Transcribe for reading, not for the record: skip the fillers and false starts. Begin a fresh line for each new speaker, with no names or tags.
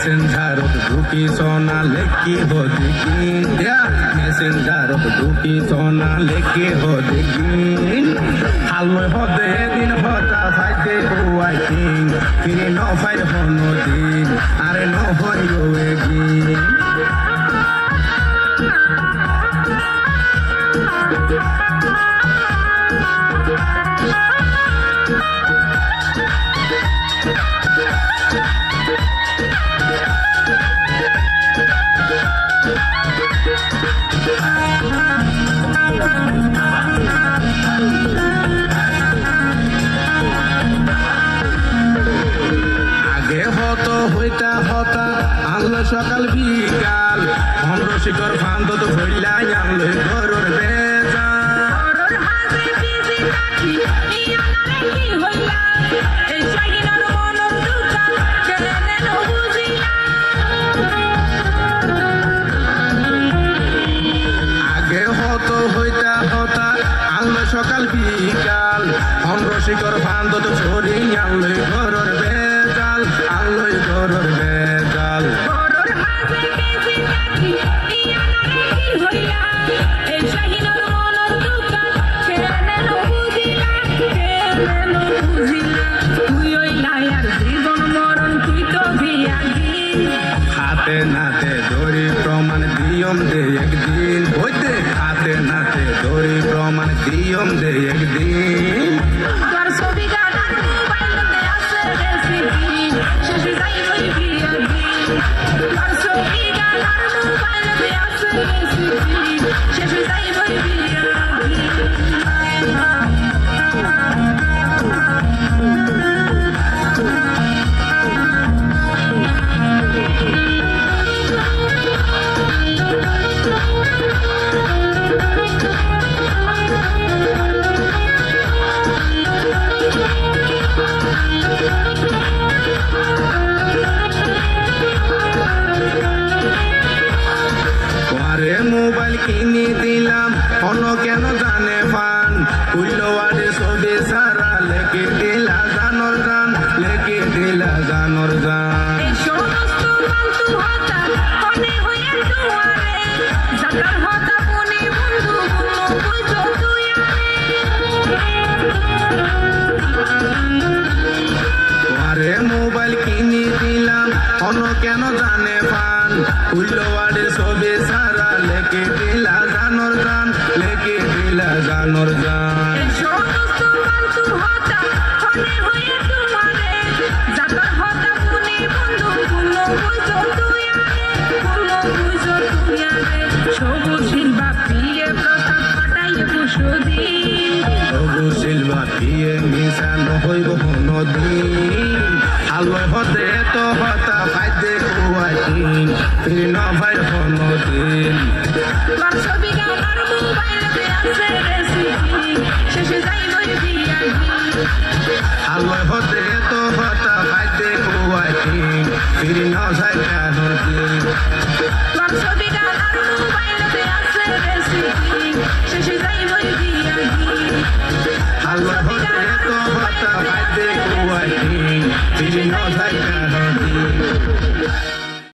মেসেঞ্জারত ঢুকি সোনা লেখি হদিকিন মেসেঞ্জারত ঢুকি সোনা লেখি হদিকিন হালুই হদে দিন হতা ফাইতে হুয়াইকিন ফিরে ন ফাইর হনো দিন আরে ন হইও এগিন আনলো সকাল বিকাল ভন্ড শিকর ফান্দ তো ভইলাই আনলো ঘরের আগে হতো হইতা হতা আনলো সকাল বিকাল ভন্ড শিকর ফান্দ তো ছড়ি আনলো ঘরের বেজাল আনলো ঘরের বেজাল হাতে নাতে ধরি প্রমাণ দিয়ম দে একদিন বইতে হাতে নাতে ধরি প্রমাণ দিয়ম দে একদিন মোবাইল কিনে দিলাম অন্য কেন জানে ফান উল্লোয়ারে ছবি সারা লেগে দিলা জানর গান লেগে দিলা জানর গান মোবাইল কিনে দিলাম অন্য কেন জানে ফান উল্লোয়ারে ছবি সারা লেগে দিলা জানর গান লেগে দিলা জানর গান হইব নদীন আলোয় হতে তো হতা ফাইতে কুয়াইন ফিরি ন ভাই নদীন আলোয় হতে তো হতা ফাইতে কুয়াইন ফিরি ন যাই নদীন আলোয় হতে তো হতা ফাইতে কুয়াইন ফিরি ন যাই নদীন